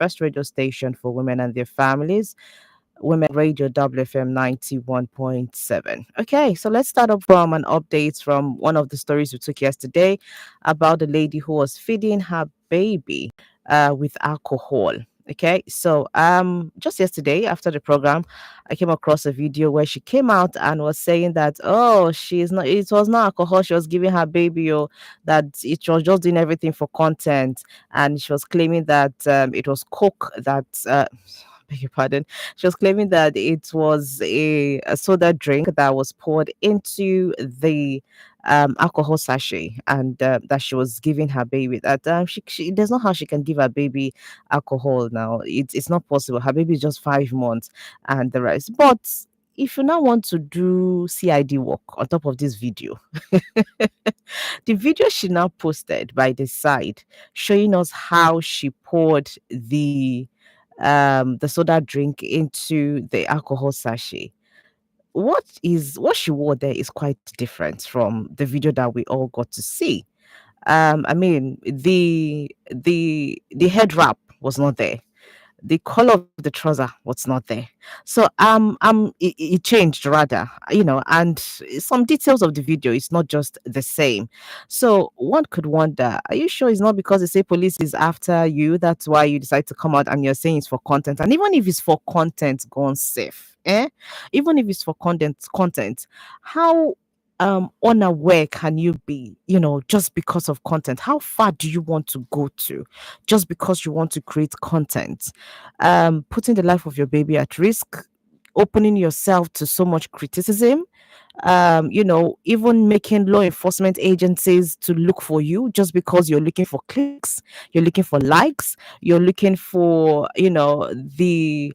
best radio station for women and their families. Women Radio WFM 91.7. Okay, so let's start up from an update from one of the stories we took yesterday about the lady who was feeding her baby with alcohol. Okay, so just yesterday after the program, I came across a video where she came out and was saying that, oh, she's not, it was not alcohol she was giving her baby, or that it was just doing everything for content. And she was claiming that it was coke that beg your pardon. She was claiming that it was a soda drink that was poured into the alcohol sachet, and that she was giving her baby. That there's not how she can give her baby alcohol now. It's not possible. Her baby is just 5 months and the rest. But if you now want to do CID work on top of this video, the video she now posted by the side showing us how she poured the soda drink into the alcohol sachet. What she wore there is quite different from the video that we all got to see. I mean, the head wrap was not there, the color of the trouser was not there. So it changed rather, and some details of the video is not just the same. So one could wonder, are you sure it's not because they say police is after you, that's why you decide to come out and you're saying it's for content? And even if it's for content, gone safe, even if it's for content, how unaware can you be, just because of content? How far do you want to go to just because you want to create content? Putting the life of your baby at risk, opening yourself to so much criticism, even making law enforcement agencies to look for you just because you're looking for clicks, you're looking for likes, you're looking for, the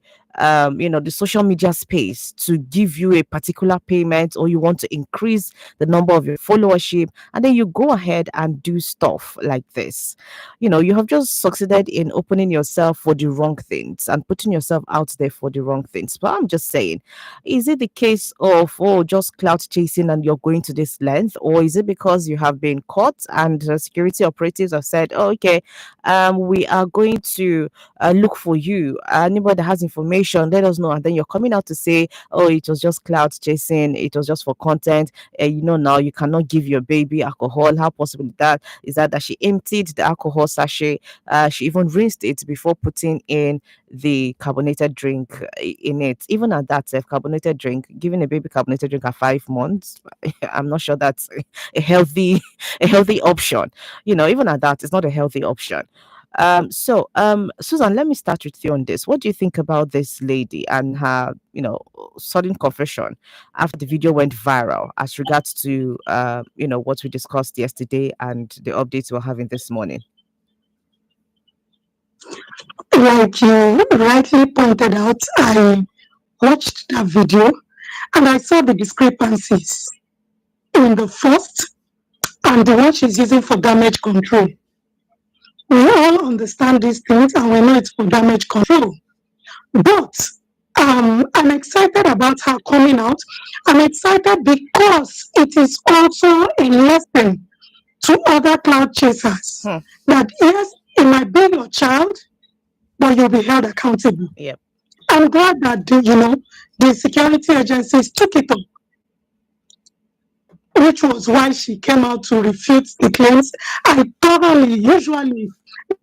social media space to give you a particular payment, or you want to increase the number of your followership, and then you go ahead and do stuff like this. You have just succeeded in opening yourself for the wrong things and putting yourself out there for the wrong things. But I'm just saying, is it the case of, just clout chasing and you're going to this length, or is it because you have been caught and security operatives have said, oh, okay, we are going to look for you, anybody that has information, let us know, and then you're coming out to say, oh, it was just clout chasing, it was just for content, now you cannot give your baby alcohol? How possible is that she emptied the alcohol sachet, she even rinsed it before putting in the carbonated drink in it. Even at that, carbonated drink, giving a baby carbonated drink at 5 months, I'm not sure that's a healthy a healthy option. Even at that, it's not a healthy option. Susan, let me start with you on this. What do you think about this lady and her, sudden confession after the video went viral as regards to, what we discussed yesterday and the updates we're having this morning? Like you rightly pointed out, I watched that video and I saw the discrepancies in the first and the one she's using for damage control. We all understand these things and we know it's for damage control. But I'm excited about her coming out. I'm excited because it is also a lesson to other cloud chasers that yes, it might be your child, but you'll be held accountable. Yep. I'm glad that the security agencies took it up, which was why she came out to refute the claims. Usually,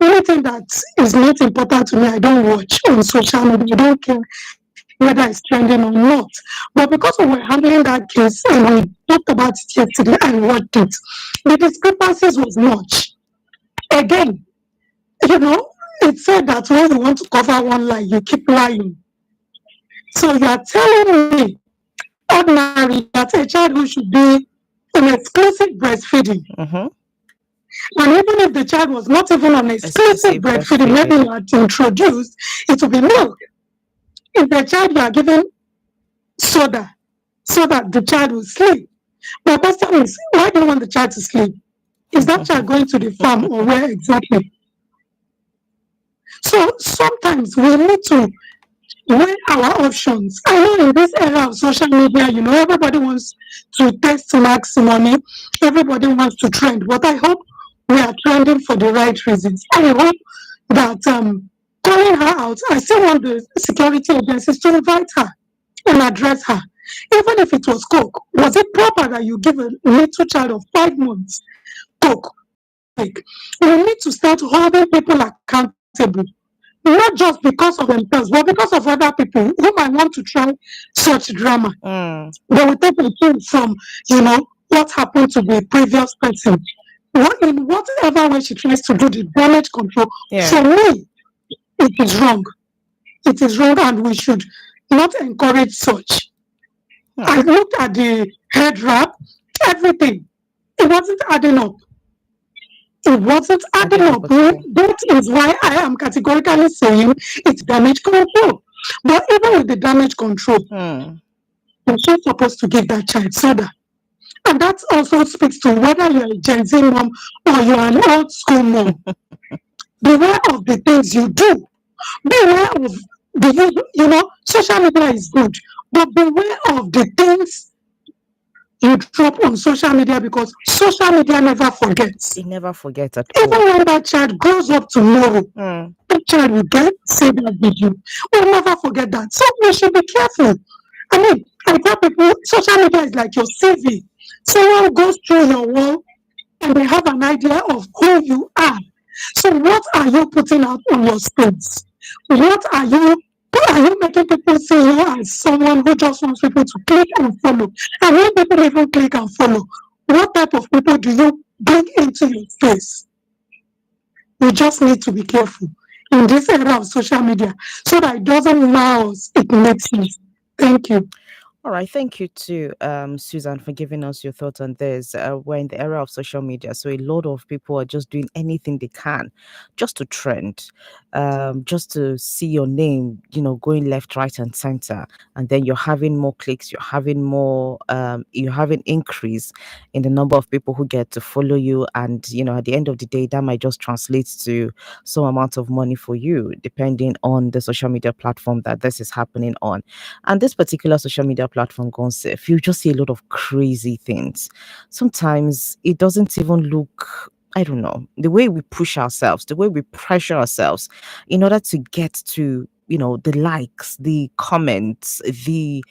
anything that is not important to me, I don't watch on social media. I don't care whether it's trending or not. But because we were handling that case and we talked about it yesterday, I watched it. The discrepancies was much. Again, it said that when you want to cover one lie, you keep lying. So you are telling me, ordinarily, that a child who should be on exclusive breastfeeding, and even if the child was not even on exclusive breastfeeding, maybe you had introduced, it will be milk. If the child you are giving soda so that the child will sleep. My question is, why do you want the child to sleep? Is that child going to the farm or where exactly? So sometimes we need to weigh our options. I know in this era of social media, everybody wants to test max money, everybody wants to trend, but I hope we are trending for the right reasons. I hope that calling her out. I still want the security agencies to invite her and address her. Even if it was coke, was it proper that you give a little child of 5 months coke to take? We need to start holding people accountable, not just because of themselves, but because of other people who might want to try such drama. Mm. They will take a cue from, what happened to the previous person. In whatever way she tries to do the damage control, Yeah. for me, it is wrong. It is wrong, and we should not encourage such. Hmm. I looked at the head wrap, everything. It wasn't adding up. It wasn't adding Adding up up. at all. That is why I am categorically saying it's damage control. But even with the damage control, Hmm. you're still supposed to give that child soda. And that also speaks to whether you're a Gen Z mom or you're an old school mom. Beware of the things you do. Beware of social media is good, but beware of the things you drop on social media because social media never forgets. It never forgets at Even all. when that child grows up tomorrow, Hmm. that child will see that video. We'll never forget that. So we should be careful. I tell people social media is like your CV. Someone goes through your wall and they have an idea of who you are. So what are you putting out on your space? What are you making people see you as someone who just wants people to click and follow? And when people even click and follow, what type of people do you bring into your space? We just need to be careful in this era of social media so that it doesn't wow us, it makes us. Thank you. All right, thank you to Susan for giving us your thoughts on this. We're in the era of social media, so a lot of people are just doing anything they can just to trend, just to see your name, going left, right, and center, and then you're having more clicks, you're having increase in the number of people who get to follow you, and at the end of the day, that might just translate to some amount of money for you, depending on the social media platform that this is happening on. And this particular social media platform, Gonse, you just see a lot of crazy things. Sometimes it doesn't even look, I don't know, the way we push ourselves, the way we pressure ourselves in order to get to the likes, the comments, the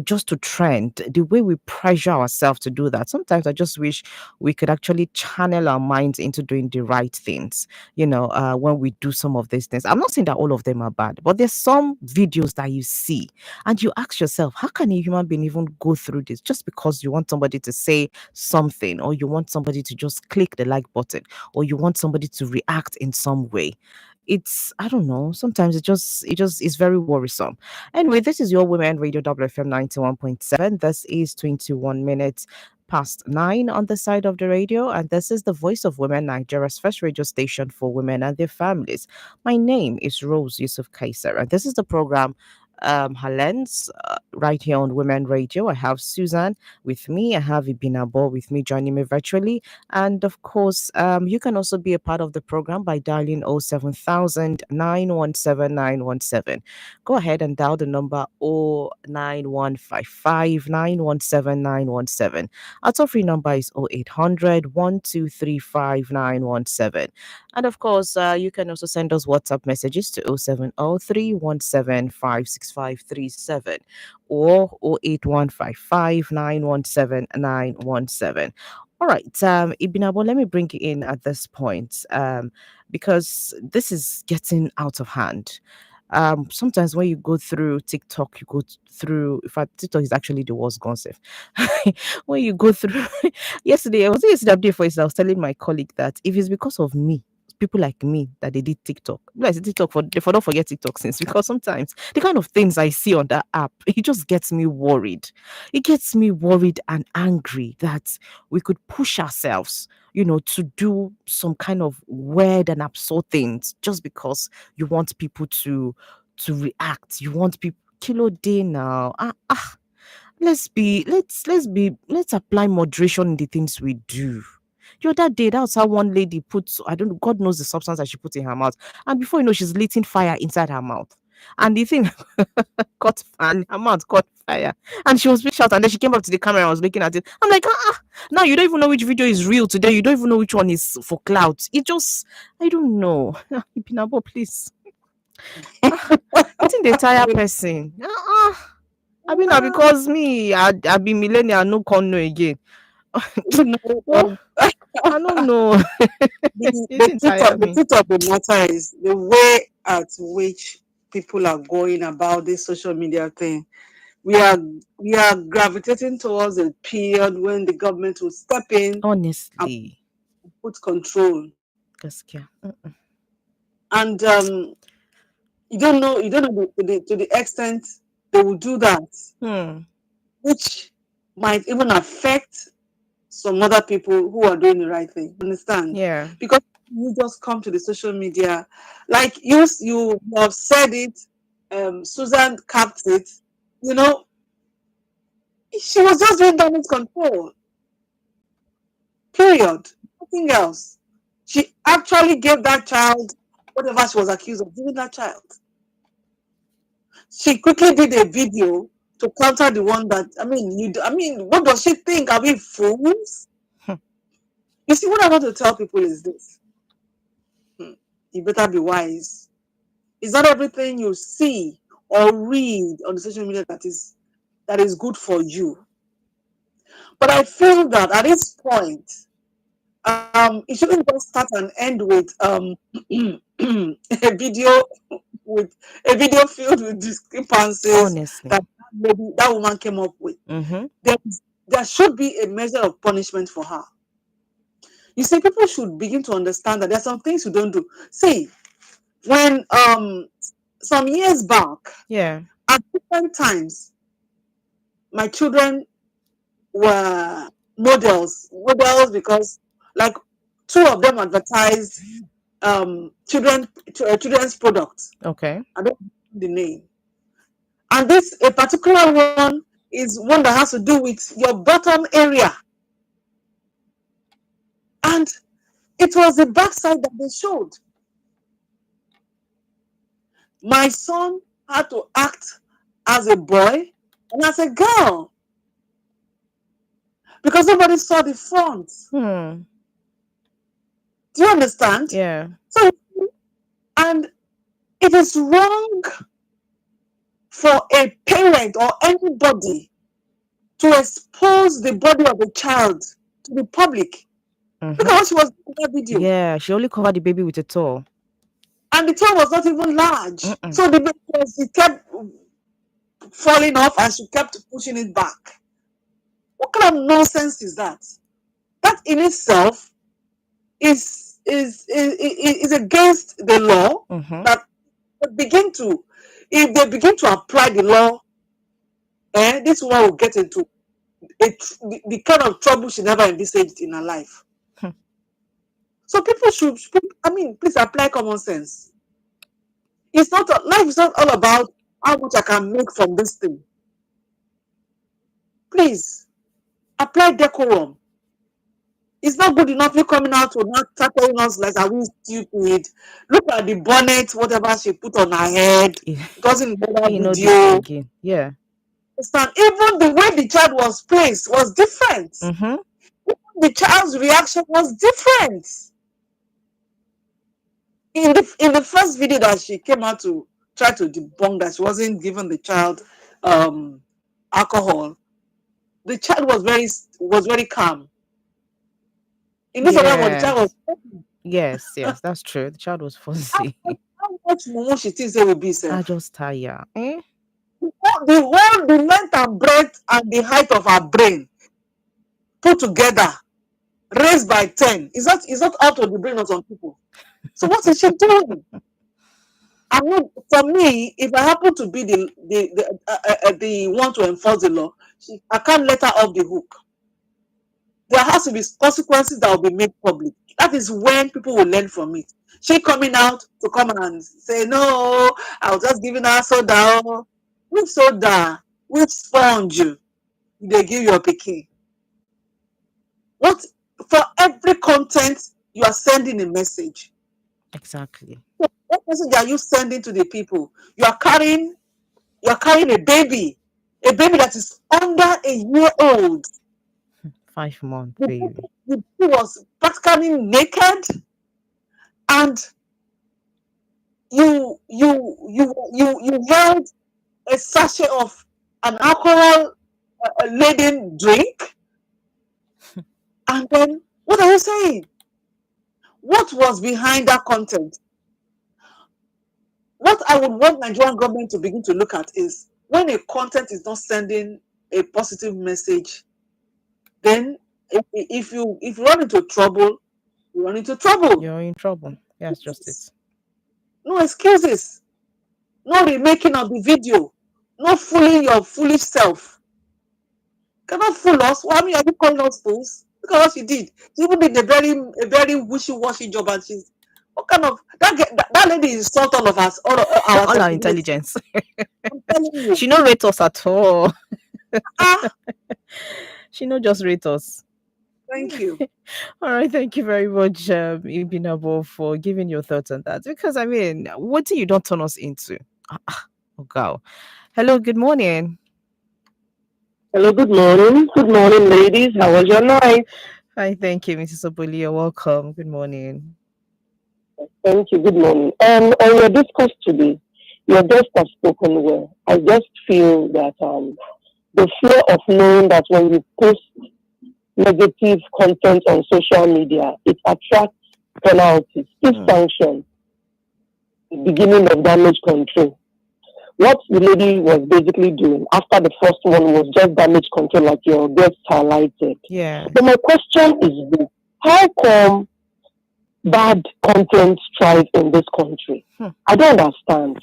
just to trend, the way we pressure ourselves to do that. Sometimes I just wish we could actually channel our minds into doing the right things, when we do some of these things. I'm not saying that all of them are bad, but there's some videos that you see and you ask yourself, how can a human being even go through this just because you want somebody to say something, or you want somebody to just click the like button, or you want somebody to react in some way? It's, I don't know, sometimes it just is very worrisome. Anyway, this is your Women Radio WFM 91.7. This is 21 minutes past 9 on the side of the radio, and this is the Voice of Women, Nigeria's first radio station for women and their families. My name is Rose Yusuf Kaiser, and this is the program, Lenz, right here on Women Radio. I have Susan with me. I have Ibinabo with me, joining me virtually. And of course, you can also be a part of the program by dialing 07000 Go ahead and dial the number 09155 Our toll free number is 0800 And of course, you can also send us WhatsApp messages to 070 or 08155 All right, Ibinabo, let me bring you in at this point, because this is getting out of hand. Sometimes when you go through TikTok, you go through, in fact, TikTok is actually the worst concept. When you go through, yesterday update for it, I was telling my colleague that if it's because of me, people like me, that they did TikTok. Like TikTok for don't forget TikTok since, because sometimes the kind of things I see on that app, it just gets me worried. It gets me worried and angry that we could push ourselves, to do some kind of weird and absurd things just because you want people to react. You want people kilo day now. Let's apply moderation in the things we do. The other day, that's how one lady puts, I don't know, God knows the substance that she put in her mouth. And before you know, she's lighting fire inside her mouth. And the thing caught fire, and her mouth caught fire. And she was being shouted. And then she came up to the camera and was looking at it. I'm like, now you don't even know which video is real today. You don't even know which one is for clouds. It just, I don't know. Ibinabo, please. Ah, wetin dey tire person? I mean, na because me, I be millennial, I no come know again. You know, Oh, I don't know. Wetin tire the me? truth of the matter is the way at which people are going about this social media thing. We are we are gravitating towards a period when the government will step in and Honestly, put control. gaskiya. And you don't know to the extent they will do that, Hmm. which might even affect some other people who are doing the right thing. Understand? Yeah. Because you just come to the social media, like you have said it. Susan capped it. You know, she was just doing damage control. Period. Nothing else. She actually gave that child whatever she was accused of giving that child. She quickly did a video to counter the one that I mean, what does she think? Are we fools? Hmm. You see, what I want to tell people is this: you better be wise. It's not everything you see or read on the social media that is good for you. But I feel that at this point, it shouldn't just start and end with a video with a video filled with discrepancies Honestly. that maybe that woman came up with. Mm-hmm. There, there should be a measure of punishment for her. You see, people should begin to understand that there are some things you don't do. See, when some years back, Yeah. at different times, my children were models because like two of them advertised children's products. Okay. I don't know the name. And this a particular one is one that has to do with your bottom area. And it was the backside that they showed. My son had to act as a boy and as a girl because nobody saw the front. Hmm. Do you understand? Yeah. So, and it is wrong for a parent or anybody to expose the body of a child to the public. Look at Mm-hmm. what she was doing in that video. Yeah. She only covered the baby with a towel. And the toy was not even large. Mm-mm. So the baby it kept falling off and she kept pushing it back. What kind of nonsense is that? That in itself is against the law. Mm-hmm. That they begin to, if they begin to apply the law, this one will get into the kind of trouble she never envisaged in her life. Hmm. So people should, I mean, please apply common sense. It's not life is not all about how much I can make from this thing. Please apply decorum. It's not good enough you coming out to not start telling us like are we stupid. Look at the bonnet, whatever she put on her head. It wasn't in the You know this video. again. Yeah. Even the way the child was placed was different. Mm-hmm. The child's reaction was different. In the first video that she came out to try to debunk that she wasn't giving the child um, alcohol, the child was very calm. In this other one, the child Yes. was Yes. Yes. That's true. The child was fuzzy. how much more she thinks they will be I safe. just tire. Eh? The length and breadth and the height of her brain put together, raised by 10, is not out of the brain of some people. So what is she doing? I mean, for me, if I happen to be the one to enforce the law, I can't let her off the hook. There has to be consequences that will be made public. That is when people will learn from it. She coming out to come and say, no, I was just giving her soda. Which soda? Which sponge? They give your picking. What for every content you are sending a message. Exactly. What message are you sending to the people? You are carrying a baby that is under a year old. 5 month The baby. baby was practically naked, and you held a sachet of an alcohol laden drink, and then what are you saying? What was behind that content? What I would want Nigerian government to begin to look at is when a content is not sending a positive message, then if you run into trouble, you run into trouble. You're in trouble. That's just it. No excuses, no remaking of the video, no fooling your foolish self. You cannot fool us. Well, I mean, are you calling us fools? Look at what she did. She even did a very wishy-washy job, and she's what kind of that lady insult all of us, all of our All our sensibility. intelligence. I'm telling you. She no rate us at all. Ah, She no just rate us. thank you. All right, thank you very much, Ibinabo, for giving your thoughts on that. Because I mean, what do you don't turn us into? Oh, God. Hello, good morning. Hello, good morning. Good morning, ladies. How was your night? Hi, thank you, Mrs. Obuli. You're welcome. Good morning. Thank you. Good morning. On your discourse today, your guests have spoken well. I just feel that the fear of knowing that when you post negative content on social media, it attracts penalties, if Mm. sanctioned, the beginning of damage control. What the lady was basically doing after the first one was just damage control, like your guest highlighted. Yeah. But my question is this: how come bad content thrive in this country? Hmm. I don't understand.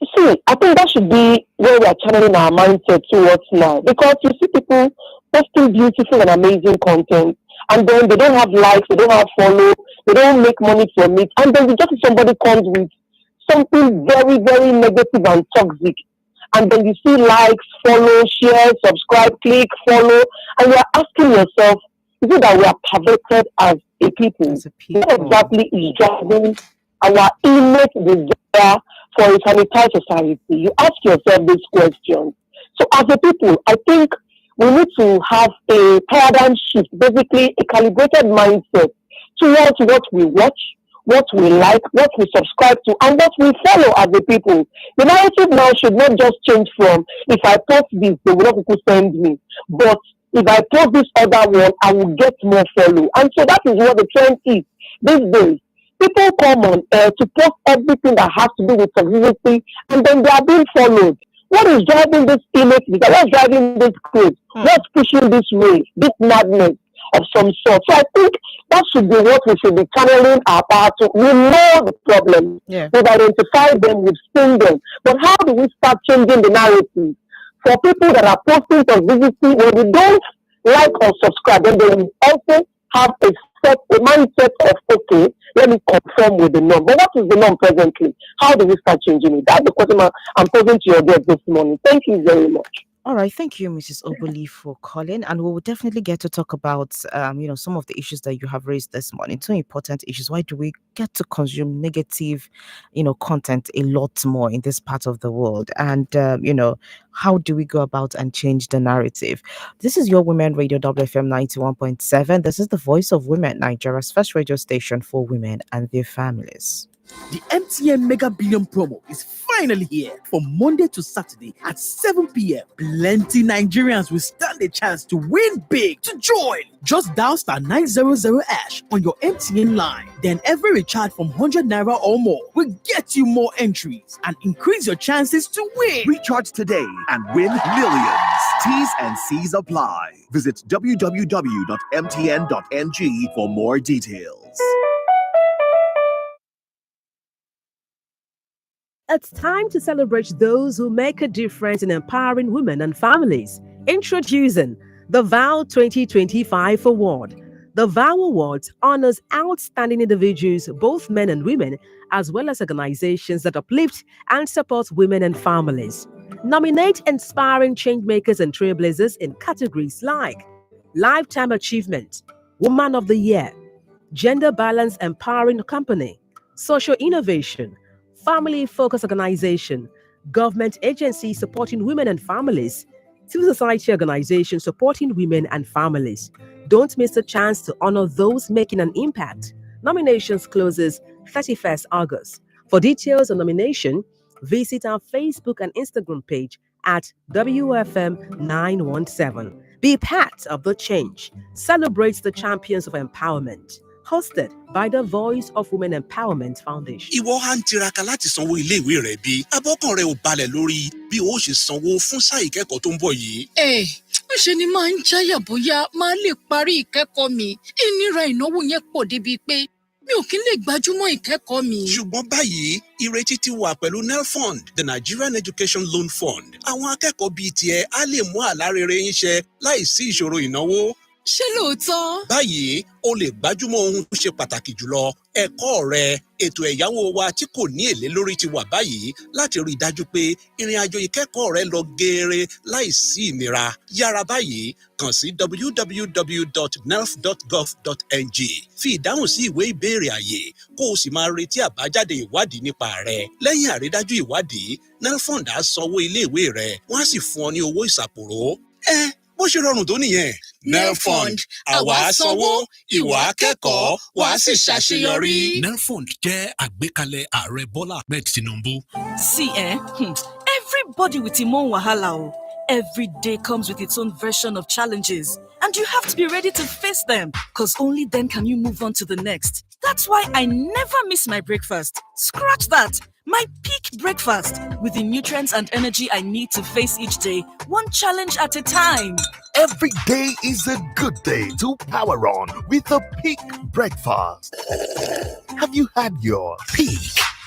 You see, I think that should be where we are channeling our mindset towards now. Because you see people posting beautiful and amazing content, and then they don't have likes, they don't have follow, they don't make money from it, and then you just see somebody comes with something very, very negative and toxic. And then you see likes, follow, share, subscribe, click, follow, and you are asking yourself, is it that we are perverted as a people? As a What people. exactly is driving our innate desire for a sanitized society? You ask yourself this question. So as a people, I think we need to have a paradigm shift, basically a calibrated mindset towards what we watch, what we like, what we subscribe to, and what we follow as a people. The narrative now should not just change from if I post this, they will not people send me. But if I post this other one, I will get more follow. And so that is what the trend is these days. People come on air to post everything that has to do with toxicity, and then they are being followed. What is driving this image? What's driving this craze? Hmm. What's pushing this way, this madness of some sort? So I think that should be what we should be channeling our power to. We know the problems, Yeah. we've identified them, we've seen them. But how do we start changing the narrative? For people that are posting toxicity, when we don't like or subscribe, then they will also have a mindset of, okay, let me conform with the norm. But what is the norm presently? How do we start changing it? That's the question I'm posing to your guest this morning. Thank you very much. All right, thank you, Mrs. Oboli, for calling, and we will definitely get to talk about, some of the issues that you have raised this morning. Two important issues. Why do we get to consume negative, content a lot more in this part of the world? And how do we go about and change the narrative? This is your Women Radio WFM 91.7. This is the voice of women, Nigeria's first radio station for women and their families. The MTN Mega Billion promo is finally here from Monday to Saturday at 7 p.m. Plenty Nigerians will stand a chance to win big. To join, just dial star 900 hash on your MTN line. Then every recharge from 100 naira or more will get you more entries and increase your chances to win. Recharge today and win millions. T's and C's apply. Visit www.mtn.ng for more details. It's time to celebrate those who make a difference in empowering women and families. Introducing the VOW 2025 Award. The VOW Awards honors outstanding individuals, both men and women, as well as organizations that uplift and support women and families. Nominate inspiring changemakers and trailblazers in categories like Lifetime Achievement, Woman of the Year, Gender Balance Empowering Company, Social Innovation, Family Focused Organization, Government Agency Supporting Women and Families, Civil Society Organization Supporting Women and Families. Don't miss the chance to honor those making an impact. Nominations closes 31st August. For details on nomination, visit our Facebook and Instagram page at WFM917. Be part of the change. Celebrate the champions of empowerment. Hosted by the Voice of Women Empowerment Foundation. Ìwọ á ń tiraka láti sanwó iléèwé rẹ bí abọ́kàn rẹ ò balẹ̀ lórí bí o ṣe sanwó fún sáà ìkẹ́kọ̀ọ́ tó ń bọ̀ yìí. Ṣe ni máa ń jáyà bóyá máa lè parí ìkẹ́kọ̀ọ́ mi. Ìnira ìnáwó yẹn pọ̀ débi pé mi ò kí ń lè gbájúmọ́ ìkẹ́kọ̀ọ́ mi. Ṣùgbọ́n báyìí ìrètí ti wà pẹ̀lú NELFund, the Nigerian Education Loan Fund. Àwọn akẹ́kọ̀ọ́ bíi tiẹ̀ á lè mú àlá rere yín ṣẹ láìsí ìṣòro ìnáwó. Ṣé lóòótọ́? Báyìí o lè gbájúmọ́ ohun tó ṣe pàtàkì jùlọ ẹ̀kọ́ rẹ. Ètò ẹ̀yáwó wa tí kò ní èlé lórí ti wà báyìí láti rí i dájú pé ìrìn àjò ìkẹ́kọ̀ọ́ rẹ lọ geere láìsí ìnira. Yára báyìí kàn sí www.nelf.gov.ng. Fi ìdáhùn sí ìwé ìbéèrè àyè kó o sì máa retí àbájáde ìwádìí nípa rẹ. Lẹ́yìn àrídájú ìwádìí, NELFund á sanwó iléèwé rẹ, wọ́n á sì fún ọ ní owó ìsàpòrò. Bó ṣe rọrùn tó nìyẹn. NELFund, àwa sanwó, ìwọ akẹ́kọ̀ọ́, wàá sì ṣàṣeyọrí. NELFund jẹ́ àgbékalẹ̀ Ààrẹ Bọ́lá Ahmed Tinubu. See, everybody with im own wahala o. Every day comes with its own version of challenges, and you have to be ready to face them, because only then can you move on to the next. That's why I never miss my breakfast. Scratch that. My peak breakfast with the nutrients and energy I need to face each day, one challenge at a time. Every day is a good day to power on with a peak breakfast. Have you had your Peak.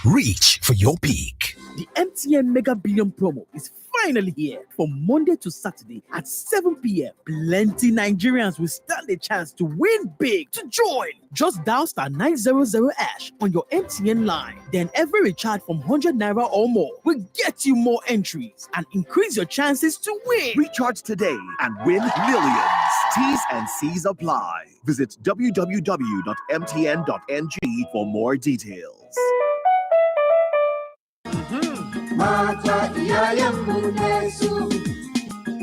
Reach for your peak. The MTN Mega Billion promo is finally here. From Monday to Saturday at 7 p.m. Plenty Nigerians will stand a chance to win big. To join, just dial *900# on your MTN line. Then every recharge from 100 naira or more will get you more entries and increase your chances to win. Recharge today and win millions. T's and C's apply. Visit www.mtn.ng for more details. Mata iyayenmu ne su,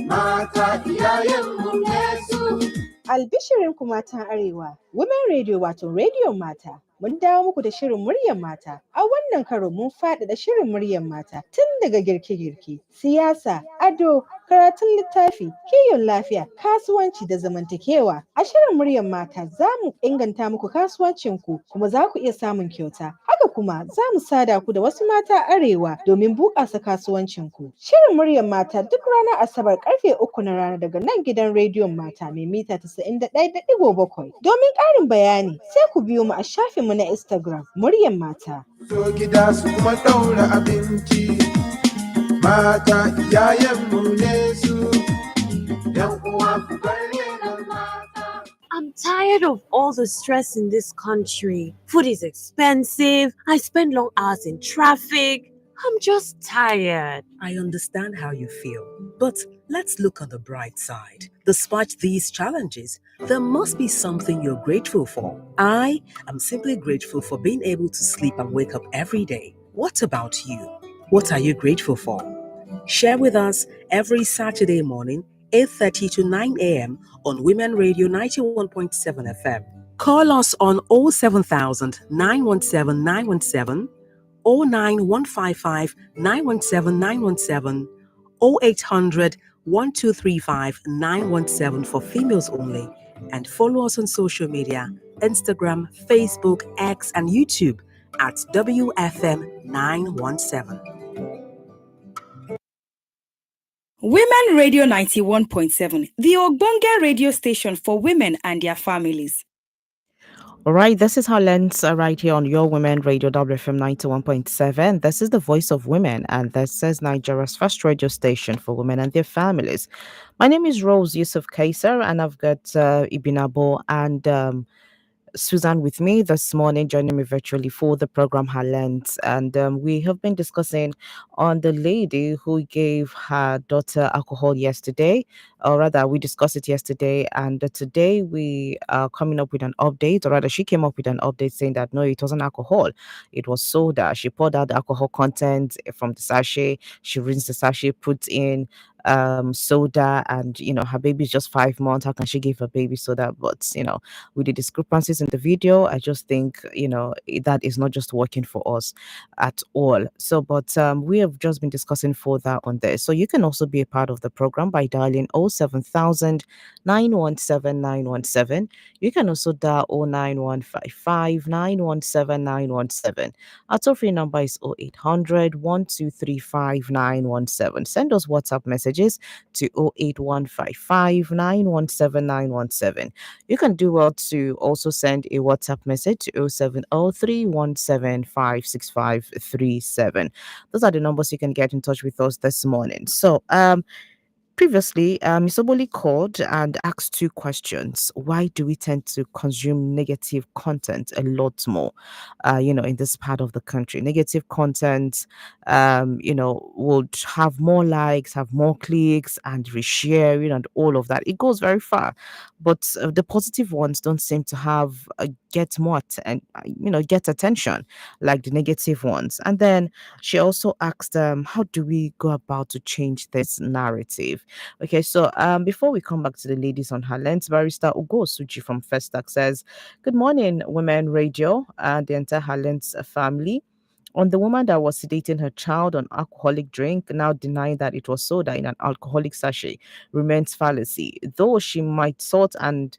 mata iyayenmu ne su. Albishirinku matan Arewa, Women Radio wato Radio Mata. Mun dawo muku da shirin muryar mata. A wannan karo mun faɗaɗa shirin muryar mata tun daga girke-girke, siyasa, ado, karatun littafi, kiwon lafiya, kasuwanci da zamantakewa. A shirin muryar mata za mu inganta muku kasuwancinku kuma za ku iya samun kyauta. Haka kuma za mu sada ku da wasu mata Arewa domin bunƙasa kasuwancinku. Shirin muryar mata duk ranar Asabar karfe 3 na rana daga nan gidan rediyon mata mai mita 91.7. Domin ƙarin bayani sai ku biyo mu a shafinmu na Instagram muryar mata. So gida su kuma ɗaura abinci, mata iyayenmu ne su, ‘yan uwa ku bar renon mata. I'm tired of all the stress in this country. Food is expensive. I spend long hours in traffic. I'm just tired. I understand how you feel, but let's look on the bright side. Despite these challenges, there must be something you're grateful for. I am simply grateful for being able to sleep and wake up every day. What about you? What are you grateful for? Share with us every Saturday morning, 8:30 to 9 a.m. on Women Radio 91.7 FM. Call us on 07000 917 917, 09155 917 917, 0800 1235 917 for females only, and follow us on social media, Instagram, Facebook, X, and YouTube at WFM 917. Women Radio 91.7, the Ogbonge radio station for women and their families. All right, this is how Lenz right here on your Women Radio WFM 91.7. This is the voice of women, and this is Nigeria's first radio station for women and their families. My name is Rose Yusuf Kaiser, and I've got Ibinabo and Susan with me this morning, joining me virtually for the program Lenz. And we have been discussing on the lady who gave her daughter alcohol yesterday, or rather we discussed it yesterday, and today we are coming up with an update, or rather she came up with an update saying that no, it wasn't alcohol, it was soda. She poured out the alcohol content from the sachet, she rinsed the sachet, put in soda, and her baby is just 5 months. How can she give her baby soda? But with the discrepancies in the video, I just think that is not just working for us at all. So, but we have just been discussing further on this. So you can also be a part of the program by dialing 07000 917 917. You can also dial 09155 917 917. Our toll free number is 0800 1235 917. Send us WhatsApp messages to 08155 917 917. You can do well to also send a WhatsApp message to 070 Those are the numbers you can get in touch with us this morning. So, previously, Ms. Oboli called and asked two questions. Why do we tend to consume negative content a lot more, in this part of the country? Negative content, would have more likes, have more clicks, and resharing, and all of that. It goes very far, but the positive ones don't seem to have get more get attention like the negative ones. And then she also asked, how do we go about to change this narrative? Okay, so before we come back to the ladies on her Lenz, Barrister Ugo Suji from Festac says, "Good morning, Women Radio and the entire Lenz family. On the woman that was sedating her child on alcoholic drink, now denying that it was soda in an alcoholic sachet, remains fallacy. Though she might sought and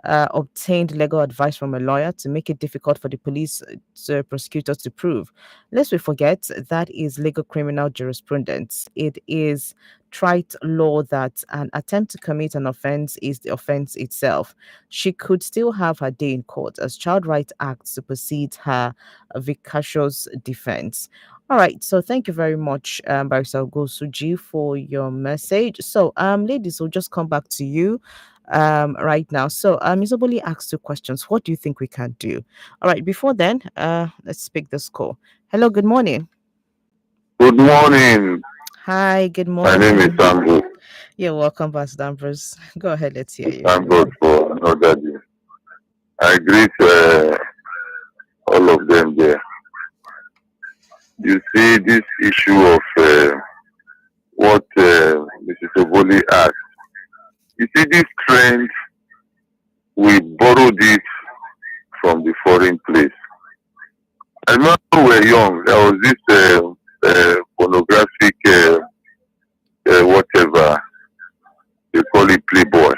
obtained legal advice from a lawyer to make it difficult for the police prosecutors to prove. Lest we forget, that is legal criminal jurisprudence. It is trite law that an attempt to commit an offense is the offense itself. She could still have her day in court as Child Rights Act supersedes her vicious defense." All right, so thank you very much, Barrister Gosuji, for your message. So, ladies, we'll just come back to you right now. So, Ms. Oboli asked two questions. What do you think we can do? All right, before then, let's pick this call. Hello, good morning. Good morning. Hi, good My name is morning. Sambo. You're welcome, Pastor Ambrose. Go ahead, let's hear you. Thank God for another day. I greet all of them there. You see, this issue of what Mrs. Oboli asked. You see, this trend, we borrowed it from the foreign place. I remember when we were young, there was this pornographic, whatever they call it, Playboy.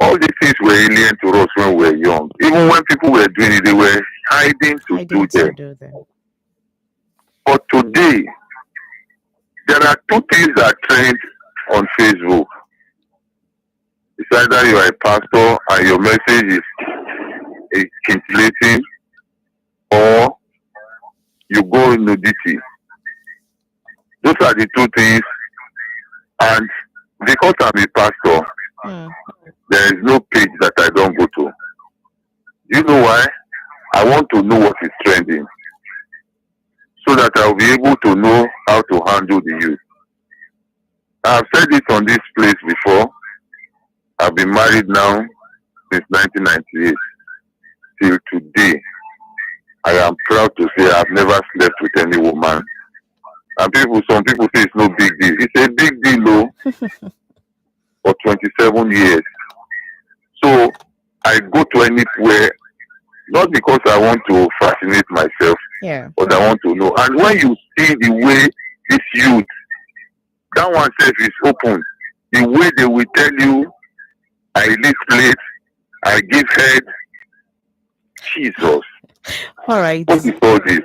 All these things were alien to us when we were young. Even when people were doing it, they were hiding to do them. But today, there are two things that trend on Facebook. It's either you are a pastor and your message is scintillating, or you go nudity. Those are the two things. And because I'm a pastor, there is no page that I don't go to. You know why? I want to know what is trending, so that I'll be able to know how to handle the youth. I've said it on this place before. I've been married now since 1998 till today. I am proud to say I've never slept with any woman. And some people say it's no big deal. It's a big deal, though, for 27 years. So I go to anywhere, not because I want to fascinate myself, but I want to know. And when you see the way this youth, that one self is open, the way they will tell you, I live late, I give head, Jesus. All right. What is all this?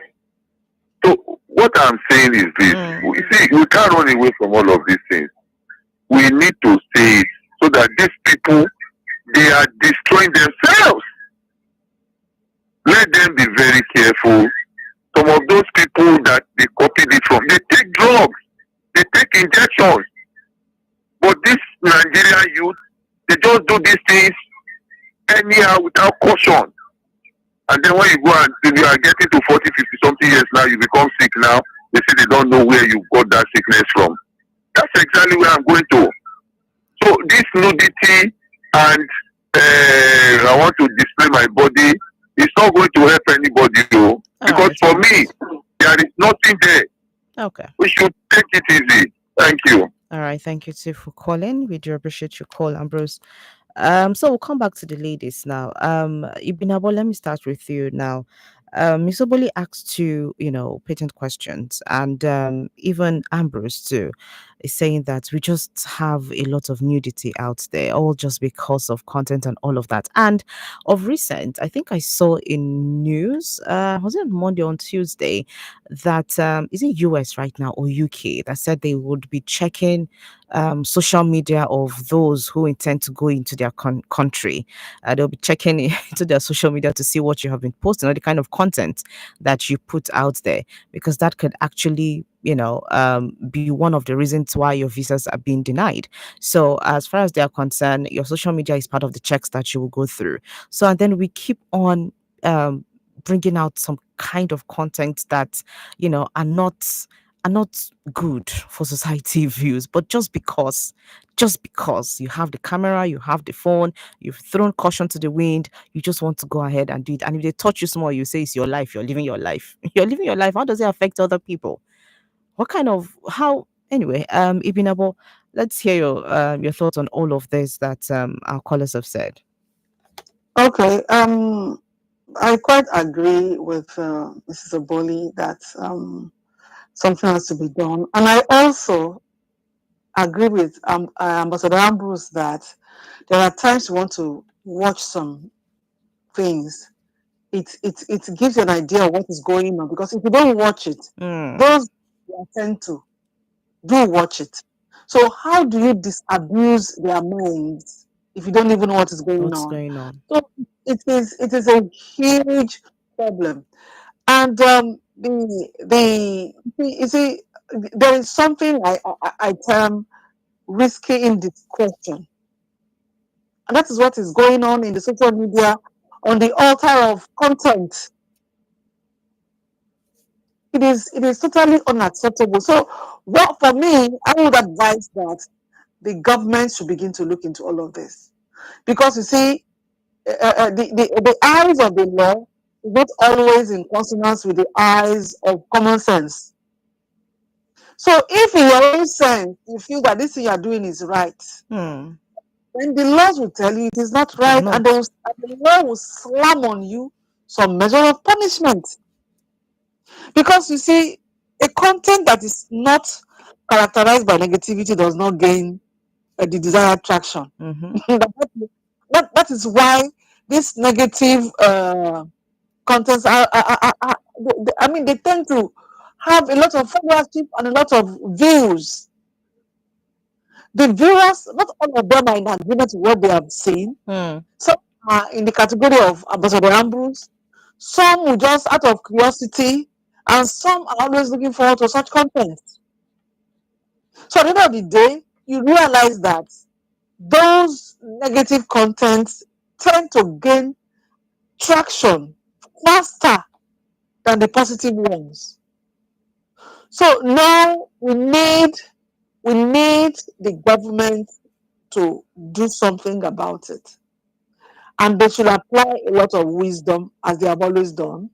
So what I'm saying is this. You see, we can't run away from all of these things. We need to say it so that these people, they are destroying themselves. Let them be very careful. Some of those people that they copied it from, they take drugs, they take injections. But this Nigerian youth, they just do these things anyhow without caution. And then when you go and you are getting to 40, 50 something years now, you become sick now, they say they don't know where you got that sickness from. That's exactly where I'm going to. So this nudity and I want to display my body, it's not going to help anybody, though. Because for me, there is nothing there. Okay. We should take it easy. Thank you. All right, thank you too for calling. We do appreciate your call, Ambrose. So we'll come back to the ladies now. Ibinabo, let me start with you now. Miss Oboli asked you, patent questions, and even Ambrose too is saying that we just have a lot of nudity out there, all just because of content and all of that. And of recent, I think I saw in news, was it on Monday or on Tuesday, that is it US right now or UK that said they would be checking social media of those who intend to go into their country. They'll be checking into their social media to see what you have been posting or the kind of content that you put out there, because that could actually be one of the reasons why your visas are being denied. So as far as they are concerned, your social media is part of the checks that you will go through. So and then we keep on bringing out some kind of content that are not good for society views, but just because you have the camera, you have the phone, you've thrown caution to the wind, you just want to go ahead and do it. And if they touch you small, you say it's your life, you're living your life. You're living your life. How does it affect other people? What kind of how anyway, Ibinabo, let's hear your thoughts on all of this that our callers have said. Okay. I quite agree with Mrs. Oboli that something has to be done, and I also agree with Ambassador Ambrose that there are times you want to watch some things. It gives you an idea of what is going on, because if you don't watch it, those you attend to do watch it. So how do you disabuse their minds if you don't even know what is going What's on? going on? So it is a huge problem. And you see, there is something I term risky indiscretion, and that is what is going on in the social media on the altar of content. It is totally unacceptable. So, what for me, I would advise that the government should begin to look into all of this, because you see, the eyes of the law is not always in consonance with the eyes of common sense. So if in your own sense you feel that this thing you are doing is right, then the laws will tell you it is not right, and the law will slam on you some measure of punishment. Because you see, a content that is not characterized by negativity does not gain the desired traction. That is why these negative contents I mean, they tend to have a lot of followership and a lot of views. The viewers, not all of them are in agreement with what they have seen. Some are in the category of Ambassador Ambrose. Some will just out of curiosity, and some are always looking forward to such content. So at the end of the day, you realize that those negative contents tend to gain traction faster than the positive ones. So now we need the government to do something about it, and they should apply a lot of wisdom, as they have always done,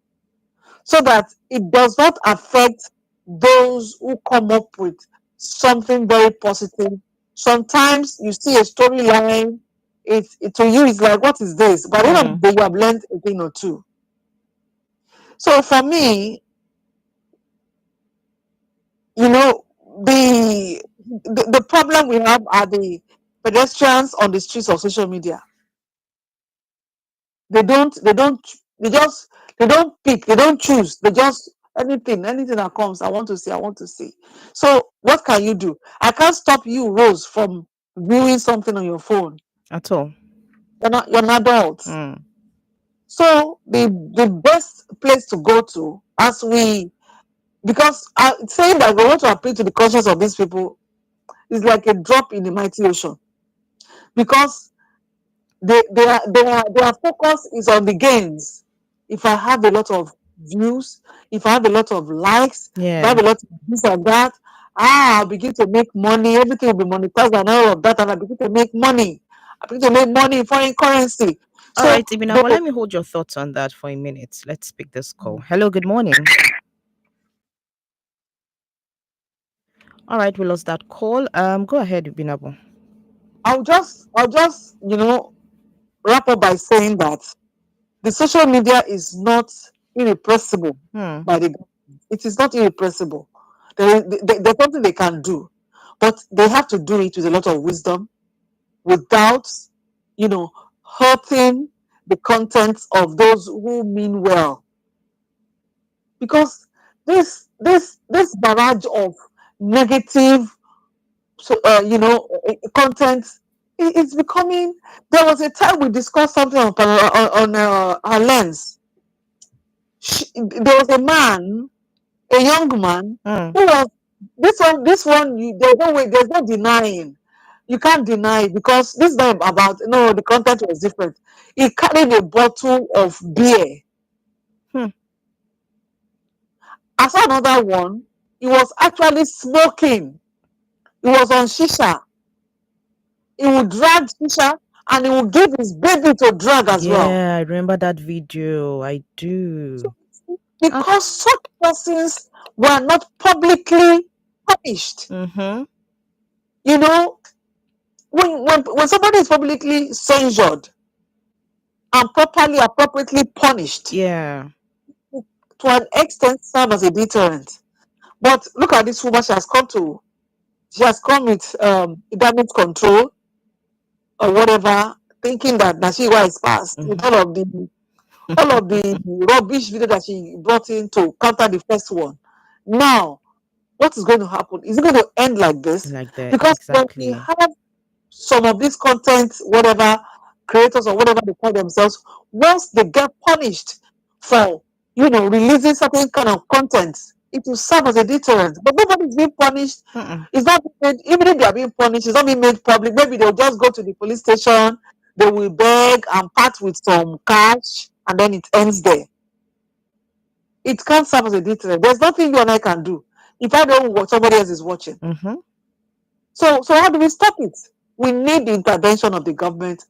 so that it does not affect those who come up with something very positive. Sometimes you see a storyline, it to you is like, what is this? But at the end of the day, you have learned a thing or two. So for me, the problem we have are the pedestrians on the streets of social media. They don't pick, they don't choose, they just anything that comes, I want to see. So what can you do? I can't stop you, Rose, from viewing something on your phone at all. You're an adult. So the best place to go to, because saying that we want to appeal to the conscience of these people is like a drop in the mighty ocean, because their focus is on the gains. If I have a lot of views, if I have a lot of likes, if I have a lot of this and that, I'll begin to make money. Everything will be monetized and all of that, and I begin to make money. I begin to make money in foreign currency. All right, Ibinabo, let me hold your thoughts on that for a minute. Let's pick this call. Hello, good morning. All right, we lost that call. Go ahead, Binabo. I'll just, wrap up by saying that the social media is not irrepressible by the government. It is not irrepressible. There's something they can do, but they have to do it with a lot of wisdom, without, hurting the contents of those who mean well. Because this barrage of negative, content, it's becoming. There was a time we discussed something on our Lens. There was a young man who was this one. There's no way, there's no denying. You can't deny it, because this is not about, no, the content was different. He carried a bottle of beer. I saw another one. He was actually smoking. He was on shisha. He would drag shisha, and he would give his baby to drag as well. Yeah, I remember that video. I do. Because such persons were not publicly punished. You know, when somebody is publicly censured and appropriately punished, yeah, to an extent serve as a deterrent. But look at this woman. She has come with damage control or whatever, thinking that Nashiwa is past with all of the rubbish video that she brought in to counter the first one. Now, what is going to happen? Is it going to end like this? Like that, because exactly. when we have some of these content, whatever, creators or whatever they call themselves, once they get punished for, releasing certain kind of content, it will serve as a deterrent. But nobody is being punished. It's not made, even if they are being punished, it's not being made public. Maybe they'll just go to the police station, they will beg and part with some cash, and then it ends there. It can't serve as a deterrent. There's nothing you and I can do if I don't watch, somebody else is watching. So how do we stop it? We need the intervention of the government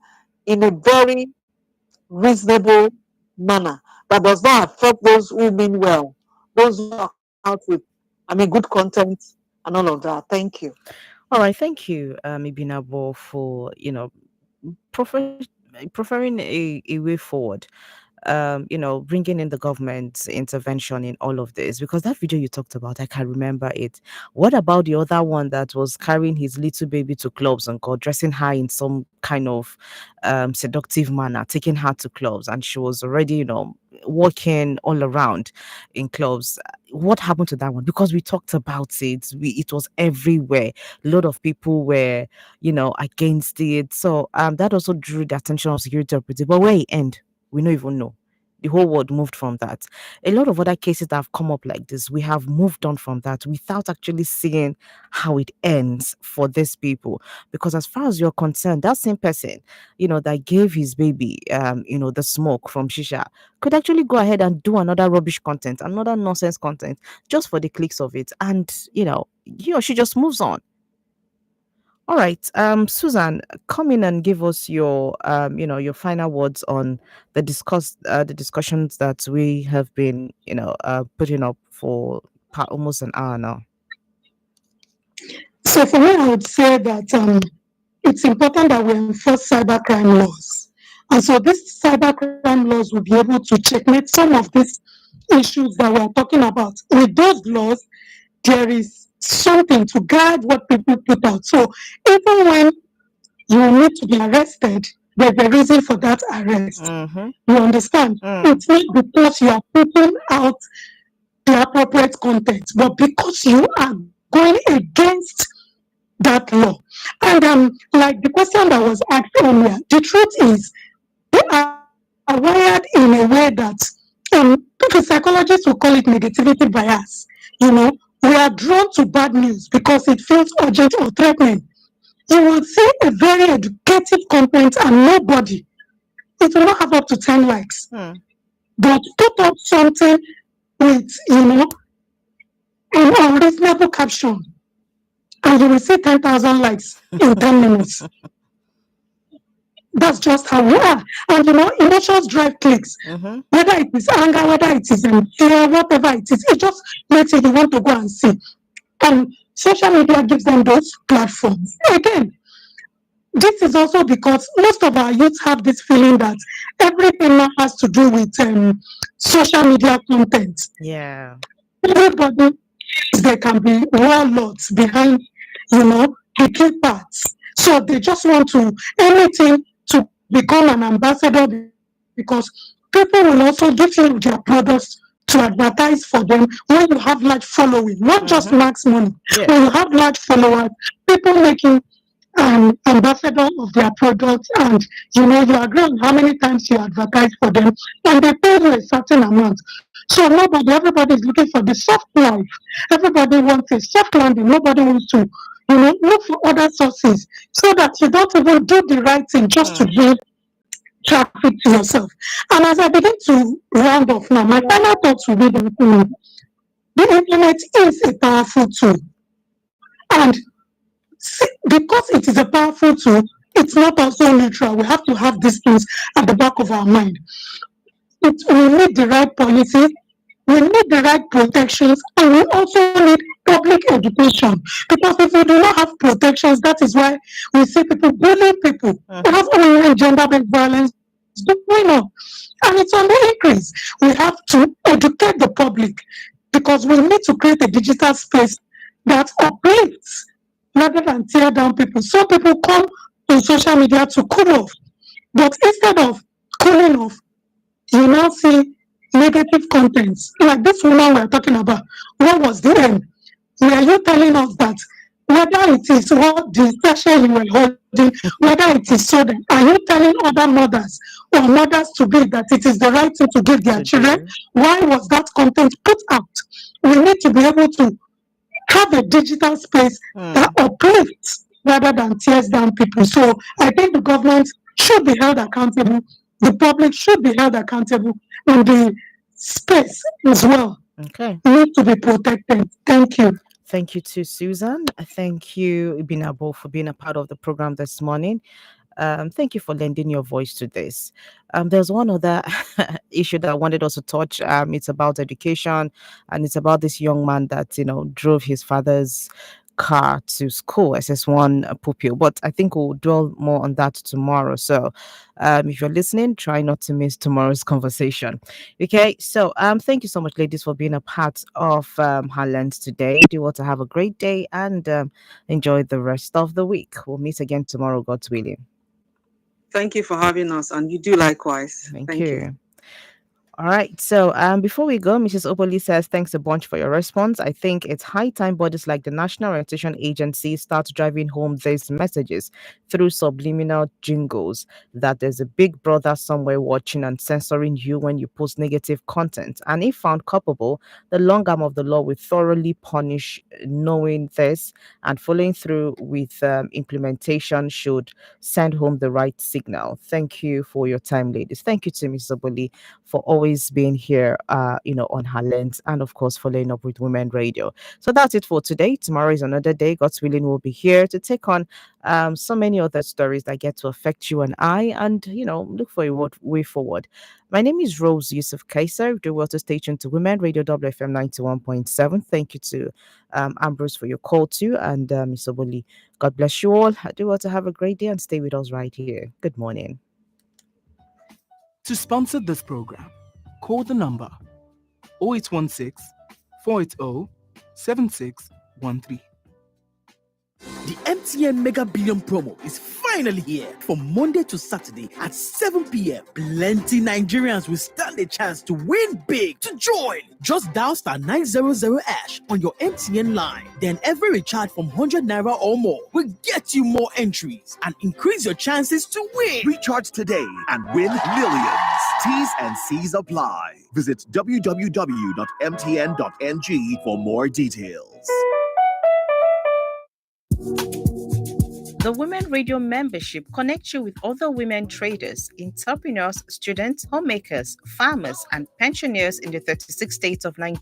in a very reasonable manner that does not affect those who mean well, those who are out with, good content and all of that. Thank you. All right, thank you, Ibinabo, for preferring a way forward. Bringing in the government's intervention in all of this, because that video you talked about, I can remember it. What about the other one that was carrying his little baby to clubs and dressing her in some kind of seductive manner, taking her to clubs, and she was already, walking all around in clubs? What happened to that one? Because we talked about it, it was everywhere. A lot of people were, against it. So that also drew the attention of security operatives. But where it end, we don't even know. The whole world moved from that. A lot of other cases that have come up like this, we have moved on from that without actually seeing how it ends for these people. Because as far as you're concerned, that same person, that gave his baby, the smoke from shisha, could actually go ahead and do another rubbish content, another nonsense content, just for the clicks of it. And, he or she just moves on. All right, Susan, come in and give us your, your final words on the discussions that we have been, putting up for almost an hour now. So for me, I would say that it's important that we enforce cybercrime laws, and so these cybercrime laws will be able to checkmate some of these issues that we're talking about. With those laws, there is something to guide what people put out. So even when you need to be arrested, there's a reason for that arrest. You understand? It's not because you are putting out the appropriate content, but because you are going against that law. And like the question that was asked earlier, the truth is we are wired in a way that the psychologists will call it negativity bias. We are drawn to bad news because it feels urgent or threatening. You will see a very educative content and nobody, it will not have up to 10 likes. But put up something with, an unreasonable caption, and you will see 10,000 likes in 10 minutes. That's just how we are. And emotions drive clicks. Whether it is anger, whether it is fear, whatever it is, it just makes you want to go and see. And social media gives them those platforms. Again, this is also because most of our youth have this feeling that everything now has to do with social media content. Yeah. Everybody, there can be warlords behind, the key parts. So they just want to anything to become an ambassador because people will also give you their products to advertise for them when you have large following, not just max money. Yeah. When you have large followers, people making an ambassador of their products, and you agree on how many times you advertise for them, and they pay you a certain amount. So everybody is looking for the soft life. Everybody wants a soft landing. Nobody wants to, look for other sources so that you don't even do the right thing just to give traffic to yourself. And as I begin to round off now, my final thoughts will be the internet is a powerful tool. And because it is a powerful tool, it's not also neutral. We have to have these things at the back of our mind. We need the right policies, we need the right protections, and we also need public education. Because if we do not have protections, that is why we see people bullying people. We have online gender-based violence going on, and it's on the increase. We have to educate the public because we need to create a digital space that uplifts rather than tear down people. So people come to social media to cool off, but instead of cooling off, you now see negative contents. Like this woman we're talking about, what was the end? Were you telling us that whether it is what the session you were holding, whether it is so, then are you telling other mothers or mothers to be that it is the right thing to give their children? Why was that content put out? We need to be able to have a digital space that uplifts rather than tears down people. So I think the government should be held accountable, the public should be held accountable, and the space as well need to be protected. Thank you. Thank you to Susan. Thank you, Ibinabo, for being a part of the program this morning. Thank you for lending your voice to this. There's one other issue that I wanted us to touch. It's about education, and it's about this young man that drove his father's car to school, SS1 pupil. But I think we'll dwell more on that tomorrow. So if you're listening, try not to miss tomorrow's conversation. Okay, so thank you so much, ladies, for being a part of her Lenz today. Do you want to have a great day and enjoy the rest of the week. We'll meet again tomorrow, God's willing. Thank you for having us, and you do likewise. Thank you. All right. So before we go, Mrs. Opoli says, thanks a bunch for your response. I think it's high time bodies like the National Orientation Agency start driving home these messages through subliminal jingles that there's a big brother somewhere watching and censoring you when you post negative content. And if found culpable, the long arm of the law will thoroughly punish. Knowing this and following through with implementation should send home the right signal. Thank you for your time, ladies. Thank you to Mrs. Opoli for always being here, on her Lenz, and of course following up with Women Radio. So that's it for today. Tomorrow is another day. God's willing, we'll be here to take on so many other stories that get to affect you and I, and look for a way forward. My name is Rose Yusuf Kaiser. Do well to stay tuned to Women Radio WFM 91.7. Thank you to Ambrose for your call too, and Miss Oboli. God bless you all. Do well to have a great day and stay with us right here. Good morning. To sponsor this program, call the number 0816 480 7613. The MTN Mega Billion promo is finally here. From Monday to Saturday at 7 p.m. Plenty Nigerians will stand a chance to win big. To join, just dial *900# on your MTN line. Then every recharge from 100 naira or more will get you more entries and increase your chances to win. Recharge today and win millions. T's and C's apply. Visit www.mtn.ng for more details. The Women Radio membership connects you with other women traders, entrepreneurs, students, homemakers, farmers, and pensioners in the 36 states of Nigeria.